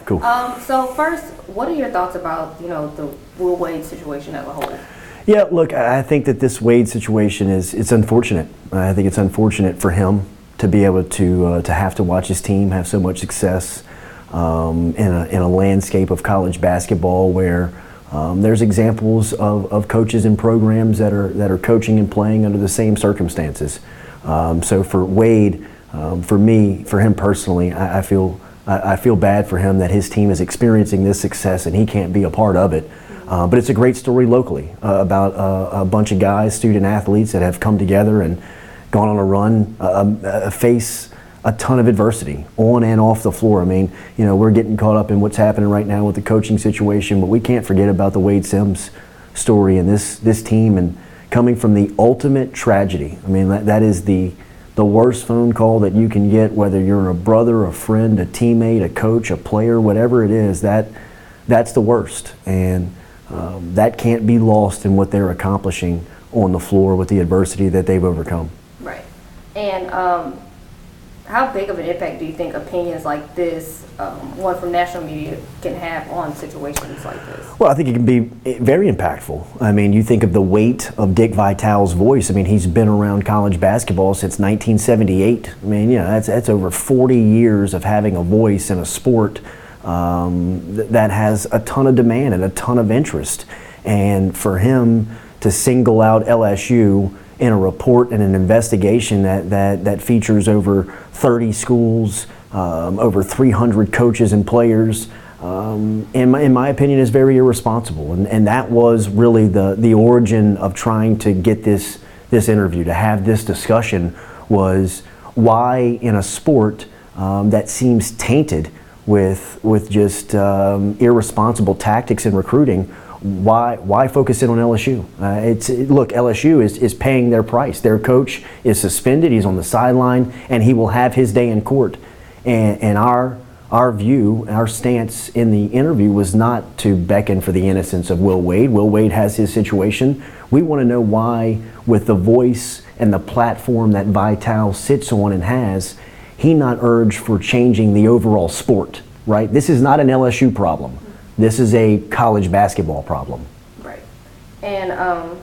cool. So first, what are your thoughts about, the Will Wade situation as a whole? Yeah, look, I think that this Wade situation it's unfortunate. I think it's unfortunate for him to be able to have to watch his team have so much success in a landscape of college basketball where there's examples of coaches and programs that are coaching and playing under the same circumstances. So for Wade, for me, for him personally, I feel bad for him that his team is experiencing this success and he can't be a part of it. But it's a great story locally about a bunch of guys, student athletes that have come together and gone on a run, face a ton of adversity on and off the floor. I mean, we're getting caught up in what's happening right now with the coaching situation, but we can't forget about the Wade Sims story and this team and coming from the ultimate tragedy. I mean, that is the worst phone call that you can get, whether you're a brother, a friend, a teammate, a coach, a player, whatever it is, that's the worst. And that can't be lost in what they're accomplishing on the floor with the adversity that they've overcome. Right. And how big of an impact do you think opinions like this, one from national media, can have on situations like this? Well, I think it can be very impactful. I mean, you think of the weight of Dick Vitale's voice. I mean, he's been around college basketball since 1978. I mean, that's over 40 years of having a voice in a sport that has a ton of demand and a ton of interest. And for him to single out LSU in a report and an investigation that features over 30 schools, over 300 coaches and players, in my opinion, is very irresponsible. And that was really the origin of trying to get this interview, to have this discussion, was why in a sport that seems tainted with just irresponsible tactics in recruiting, why focus in on LSU? Look, LSU is paying their price. Their coach is suspended. He's on the sideline, and he will have his day in court. And our view, our stance in the interview was not to beckon for the innocence of Will Wade. Will Wade has his situation. We want to know why, with the voice and the platform that Vitale sits on and has, he not urged for changing the overall sport, right? This is not an LSU problem. This is a college basketball problem. Right. And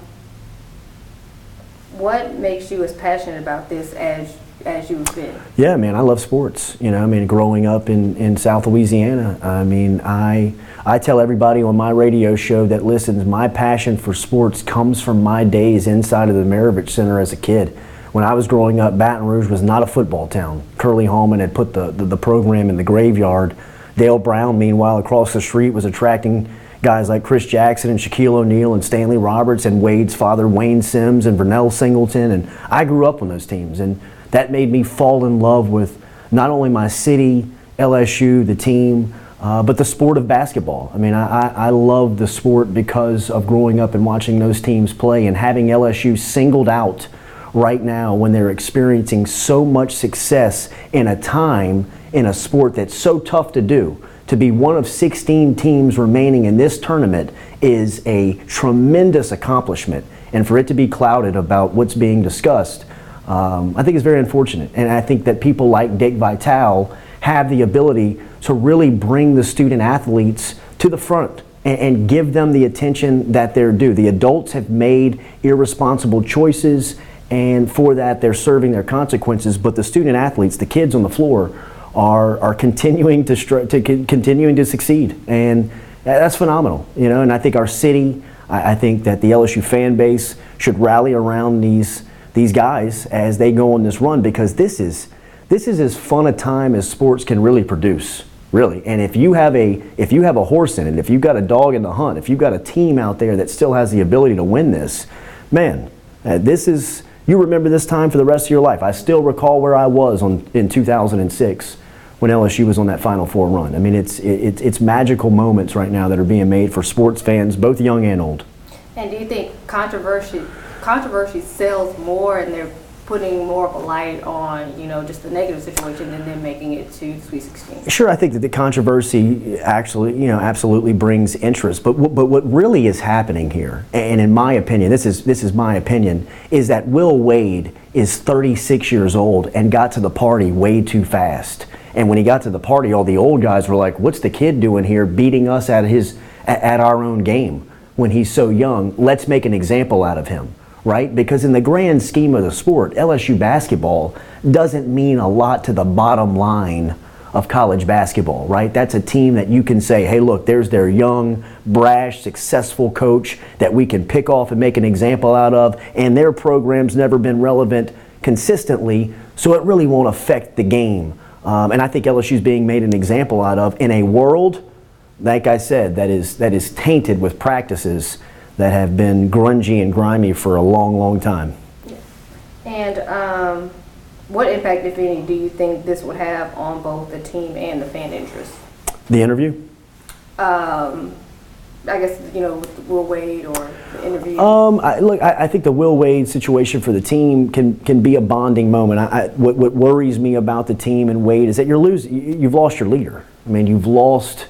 what makes you as passionate about this as you've been? Yeah, man, I love sports. Growing up in South Louisiana, I tell everybody on my radio show that listens, my passion for sports comes from my days inside of the Maravich Center as a kid. When I was growing up, Baton Rouge was not a football town. Curly Hallman had put the program in the graveyard. Dale Brown, meanwhile, across the street was attracting guys like Chris Jackson and Shaquille O'Neal and Stanley Roberts and Wade's father, Wayne Sims, and Vernell Singleton. And I grew up on those teams. And that made me fall in love with not only my city, LSU, the team, but the sport of basketball. I mean, I love the sport because of growing up and watching those teams play and having LSU singled out right now when they're experiencing so much success in a time in a sport that's so tough to do. To be one of 16 teams remaining in this tournament is a tremendous accomplishment. And for it to be clouded about what's being discussed, I think is very unfortunate. And I think that people like Dick Vitale have the ability to really bring the student athletes to the front and give them the attention that they're due. The adults have made irresponsible choices, and for that they're serving their consequences. But the student athletes, the kids on the floor, are continuing to succeed, and that's phenomenal. And I think our city, I think that the LSU fan base should rally around these guys as they go on this run, because this is as fun a time as sports can really produce, really. And if you have a horse in it, if you've got a dog in the hunt, if you've got a team out there that still has the ability to win this, man, you remember this time for the rest of your life. I still recall where I was in 2006 when LSU was on that Final Four run. I mean, it's magical moments right now that are being made for sports fans, both young and old. And do you think controversy sells more, and they're putting more of a light on, just the negative situation and then making it to Sweet 16? Sure, I think that the controversy actually, absolutely brings interest. But what really is happening here, and in my opinion, this is my opinion, is that Will Wade is 36 years old and got to the party way too fast. And when he got to the party, all the old guys were like, what's the kid doing here beating us at our own game when he's so young? Let's make an example out of him, right? Because in the grand scheme of the sport, LSU basketball doesn't mean a lot to the bottom line of college basketball, right? That's a team that you can say, hey, look, there's their young, brash, successful coach that we can pick off and make an example out of, and their program's never been relevant consistently, so it really won't affect the game. And I think LSU's being made an example out of in a world, like I said, that is tainted with practices that have been grungy and grimy for a long, long time. And what impact, if any, do you think this would have on both the team and the fan interest? The interview? I guess, with Will Wade or the interview. I think the Will Wade situation for the team can be a bonding moment. What worries me about the team and Wade is that you've lost your leader. I mean, you've lost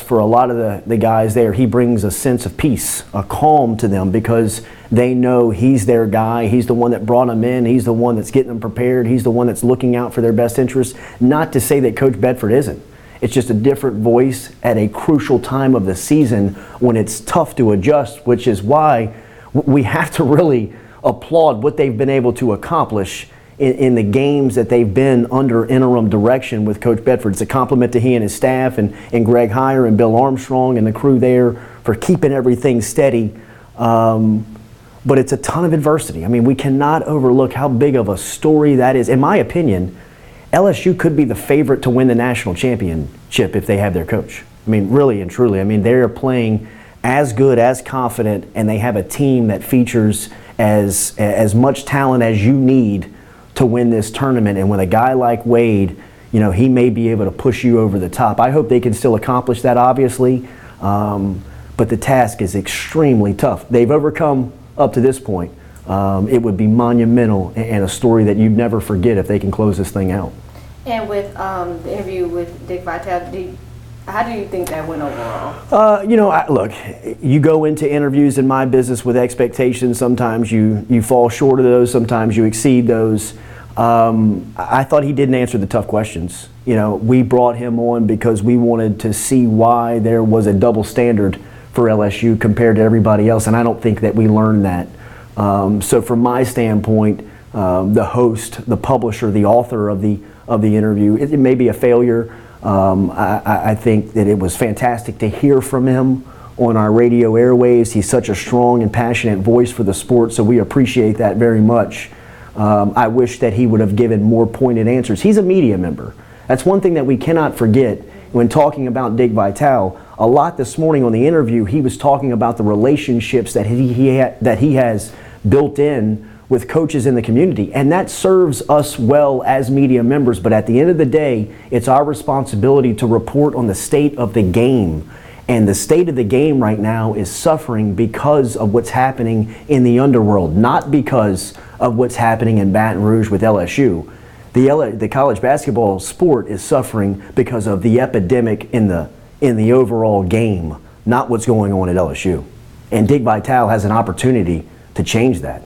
for a lot of the guys there. He brings a sense of peace, a calm to them because they know he's their guy. He's the one that brought them in. He's the one that's getting them prepared. He's the one that's looking out for their best interests. Not to say that Coach Bedford isn't. It's just a different voice at a crucial time of the season when it's tough to adjust, which is why we have to really applaud what they've been able to accomplish in the games that they've been under interim direction with Coach Bedford. It's a compliment to he and his staff and Greg Heyer and Bill Armstrong and the crew there for keeping everything steady. But it's a ton of adversity. I mean, we cannot overlook how big of a story that is. In my opinion, LSU could be the favorite to win the national championship if they have their coach. I mean, really and truly. I mean, they're playing as good, as confident, and they have a team that features as much talent as you need to win this tournament. And with a guy like Wade, he may be able to push you over the top. I hope they can still accomplish that, obviously, but the task is extremely tough. They've overcome up to this point. It would be monumental and a story that you'd never forget if they can close this thing out. And with the interview with Dick Vitale, how do you think that went overall? Look, you go into interviews in my business with expectations. Sometimes you fall short of those. Sometimes you exceed those. I thought he didn't answer the tough questions. We brought him on because we wanted to see why there was a double standard for LSU compared to everybody else, and I don't think that we learned that. So from my standpoint, the host, the publisher, the author of the interview, it may be a failure. I think that it was fantastic to hear from him on our radio airwaves. He's such a strong and passionate voice for the sport, so we appreciate that very much. I wish that he would have given more pointed answers. He's a media member. That's one thing that we cannot forget when talking about Dick Vitale. A lot this morning on the interview, he was talking about the relationships that he has built in with coaches in the community, and that serves us well as media members. But at the end of the day, it's our responsibility to report on the state of the game. And the state of the game right now is suffering because of what's happening in the underworld, not because of what's happening in Baton Rouge with LSU. The college basketball sport is suffering because of the epidemic in the overall game, not what's going on at LSU. And Dick Vitale has an opportunity to change that.